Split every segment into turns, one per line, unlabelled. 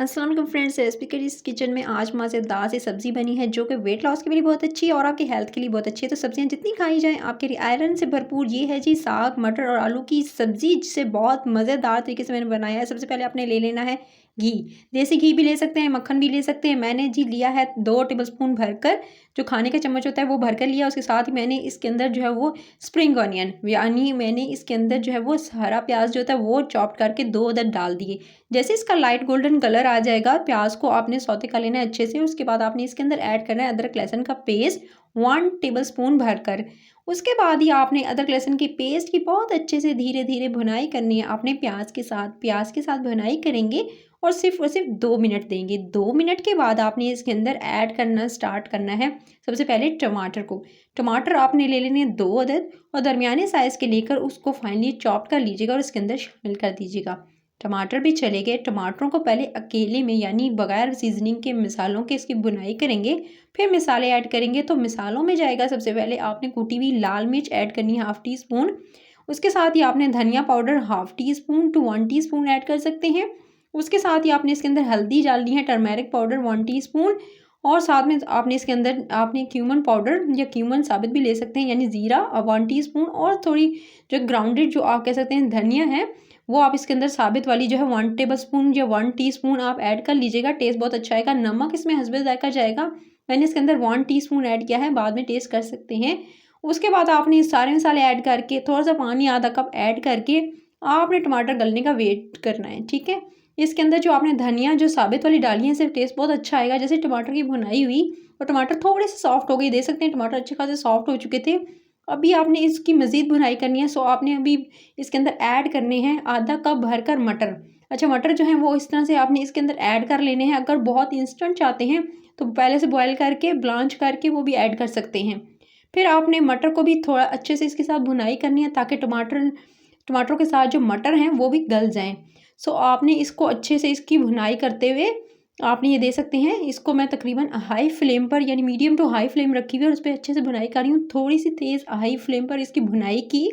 अस्सलाम वालेकुम friends, recipe curries kitchen में आज मज़ेदार सी सब्ज़ी बनी है जो कि वेट लॉस के लिए बहुत अच्छी है और आपकी हेल्थ के लिए बहुत अच्छी है। तो सब्जियां जितनी खाई जाएं आपके लिए आयरन से भरपूर ये है जी साग मटर और आलू की सब्ज़ी, जिसे बहुत मज़ेदार तरीके से मैंने बनाया है। सबसे पहले आपने ले लेना है घी। देसी घी भी ले सकते हैं, मक्खन भी ले सकते हैं। मैंने जी लिया है 2 टेबलस्पून भरकर, जो खाने का चम्मच होता है वो भरकर लिया। उसके साथ ही मैंने इसके अंदर जो है वो स्प्रिंग ऑनियन, यानी मैंने इसके अंदर जो है वो हरा प्याज जो होता है वो चॉप करके 2 अदद डाल दिए। जैसे इसका लाइट गोल्डन कलर आ जाएगा, प्याज को आपने सौते कर लेना है अच्छे से। उसके बाद आपने इसके अंदर ऐड करना है अदरक लहसुन का पेस्ट 1 टेबलस्पून भरकर। उसके बाद ही आपने अदरक लहसुन की पेस्ट की बहुत अच्छे से धीरे धीरे भुनाई करनी है। आपने प्याज के साथ भुनाई करेंगे और सिर्फ 2 मिनट देंगे। 2 मिनट के बाद आपने इसके अंदर ऐड करना स्टार्ट करना है सबसे पहले टमाटर को। टमाटर आपने ले लेने 2 अदद और दरमियाने साइज़ के लेकर उसको फाइनली चॉप कर लीजिएगा और इसके अंदर शामिल कर दीजिएगा। टमाटर भी चले गए। टमाटरों को पहले अकेले में यानी बगैर सीजनिंग के मसालों के इसकी बुनाई करेंगे, फिर मसाले ऐड करेंगे। तो मसालों में जाएगा सबसे पहले आपने कुटी हुई लाल मिर्च ऐड करनी है 1/2 टी स्पून। उसके साथ ही आपने धनिया powder 1/2 teaspoon to 1 teaspoon add कर सकते हैं। उसके साथ ही आपने इसके अंदर हल्दी डालनी है, टर्मेरिक पाउडर 1 टीस्पून। और साथ में आपने इसके अंदर आपने क्यूमन पाउडर या क्यूमन साबित भी ले सकते हैं यानी ज़ीरा 1 टीस्पून, और थोड़ी जो ग्राउंडेड जो आप कह सकते हैं धनिया है वो आप इसके अंदर साबित वाली जो है 1 टेबलस्पून या 1 टीस्पून आप ऐड कर लीजिएगा। टेस्ट बहुत अच्छा आएगा। नमक इसमें हस्बे जायका जाएगा। मैंने इसके अंदर 1 टीस्पून ऐड किया है, बाद में टेस्ट कर सकते हैं। उसके बाद आपने ये सारे मसाले ऐड करके थोड़ा सा पानी आधा कप ऐड करके आपने टमाटर गलने का वेट करना है, ठीक है। इसके अंदर जो आपने धनिया जो साबित वाली डाली है, इससे टेस्ट बहुत अच्छा आएगा। जैसे टमाटर की भुनाई हुई और टमाटर थोड़े से सॉफ्ट हो गए, दे सकते हैं टमाटर अच्छे खासे सॉफ्ट हो चुके थे। अभी आपने इसकी मज़ीद भुनाई करनी है। सो आपने अभी इसके अंदर ऐड करने हैं आधा कप भरकर मटर। अच्छा, मटर जो है वो इस तरह से आपने इसके अंदर ऐड कर लेने हैं। अगर बहुत इंस्टेंट चाहते हैं तो पहले से बॉयल करके ब्लांच करके वो भी ऐड कर सकते हैं। फिर आपने मटर को भी थोड़ा अच्छे से इसके साथ भुनाई करनी है ताकि टमाटरों के साथ जो मटर हैं वो भी गल जाएं। सो आपने इसको अच्छे से इसकी भुनाई करते हुए आपने ये दे सकते हैं। इसको मैं तकरीबन हाई फ्लेम पर यानी मीडियम टू हाई फ्लेम रखी हुई है और उस पर अच्छे से भुनाई कर रही हूँ। थोड़ी सी तेज़ हाई फ्लेम पर इसकी भुनाई की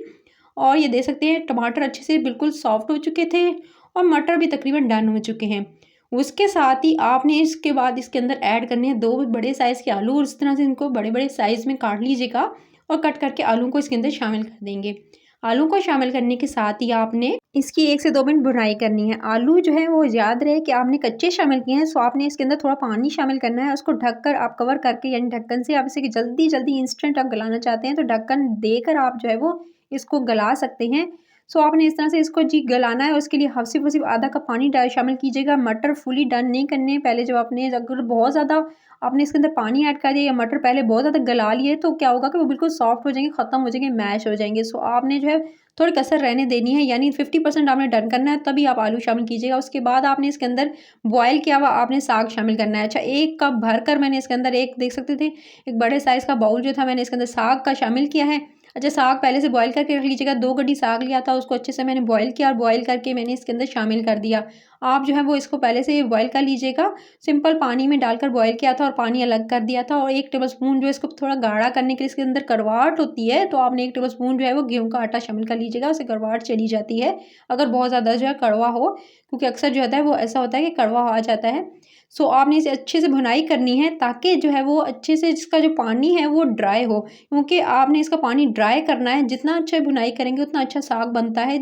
और ये दे सकते हैं टमाटर अच्छे से बिल्कुल सॉफ्ट हो चुके थे और मटर भी तकरीबन डन हो चुके हैं। उसके साथ ही आपने इसके बाद इसके अंदर ऐड करने हैं 2 बड़े साइज़ के आलू और इस तरह से इनको बड़े बड़े साइज़ में काट लीजिएगा और कट करके आलू को इसके अंदर शामिल कर देंगे। आलू को शामिल करने के साथ ही आपने इसकी 1 से 2 मिनट भुनाई करनी है। आलू जो है वो याद रहे कि आपने कच्चे शामिल किए हैं, सो आपने इसके अंदर थोड़ा पानी शामिल करना है। उसको ढककर आप कवर करके यानी ढक्कन से आप इसे जल्दी जल्दी इंस्टेंट आप गलाना चाहते हैं तो ढक्कन देकर आप जो है वो इसको गला सकते हैं। सो आपने इस तरह से इसको जी गलाना है और उसके लिए सिर्फ आधा कप पानी शामिल कीजिएगा। मटर फुली डन नहीं करने। पहले जब आपने अगर बहुत ज़्यादा आपने इसके अंदर पानी ऐड कर दिया या मटर पहले बहुत ज़्यादा गला लिए तो क्या होगा कि वो बिल्कुल सॉफ्ट हो जाएंगे, ख़त्म हो जाएंगे, मैश हो जाएंगे। सो आपने जो है थोड़ी कसर रहने देनी है, यानी 50% आपने डन करना है, तभी आप आलू शामिल कीजिएगा। उसके बाद आपने इसके अंदर बॉयल किया हुआ आपने साग शामिल करना है। अच्छा, 1 कप भरकर मैंने इसके अंदर एक देख सकते थे एक बड़े साइज़ का बाउल जो था मैंने इसके अंदर साग का शामिल किया है। अच्छा, साग पहले से बॉयल करके रख लीजिएगा। 2 गड्डी साग लिया था, उसको अच्छे से मैंने बॉयल किया और बॉयल करके मैंने इसके अंदर शामिल कर दिया। आप जो है वो इसको पहले से बॉयल कर लीजिएगा। सिंपल पानी में डालकर बॉयल किया था और पानी अलग कर दिया था और 1 टेबलस्पून जो है इसको थोड़ा गाढ़ा करने के लिए इसके अंदर कड़वाहट होती है तो आपने 1 टेबलस्पून जो है वो गेहूँ का आटा शामिल कर लीजिएगा, उससे कड़वाहट चली जाती है अगर बहुत ज़्यादा जो है कड़वा हो, क्योंकि अक्सर जो होता है वो ऐसा होता है कि कड़वा आ जाता है। सो आपने इसे अच्छे से भुनाई करनी है ताकि जो है वो अच्छे से इसका जो पानी है वो ड्राई हो, क्योंकि आपने इसका पानी ड्राई करना है। जितना अच्छा भुनाई करेंगे उतना अच्छा साग बनता है।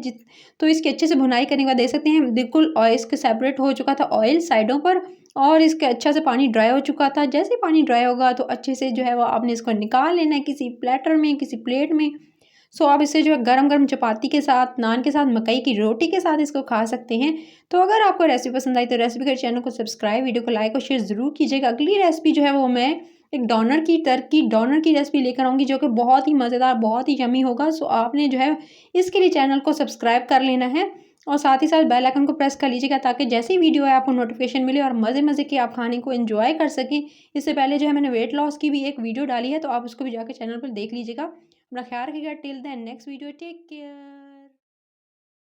तो इसकी अच्छे से भुनाई करने के बाद देख सकते हैं बिल्कुल ऑयल इसके सेपरेट हो चुका था ऑयल साइडों पर और इसका अच्छा से पानी ड्राई हो चुका था। जैसे ही पानी ड्राई होगा तो अच्छे से जो है वो आपने इसको निकाल लेना है किसी प्लेटर में, किसी प्लेट में। सो आप इसे जो है गरम गरम चपाती के साथ, नान के साथ, मकई की रोटी के साथ इसको खा सकते हैं। तो अगर आपको रेसिपी पसंद आई तो रेसिपी के चैनल को सब्सक्राइब, वीडियो को लाइक और शेयर ज़रूर कीजिएगा। अगली रेसिपी जो है वो मैं एक डोनर की रेसिपी लेकर आऊँगी जो कि बहुत ही मज़ेदार, बहुत ही यम्मी होगा। सो आपने जो है इसके लिए चैनल को सब्सक्राइब कर लेना है और साथ ही साथ बेल आइकन को प्रेस कर लीजिएगा ताकि जैसे ही वीडियो है आपको नोटिफिकेशन मिले और मज़े मज़े के आप खाने को एंजॉय कर सकें। इससे पहले जो है मैंने वेट लॉस की भी एक वीडियो डाली है तो आप उसको भी जाकर चैनल पर देख लीजिएगा। अपना ख्याल रखिएगा। Till then next video, take care.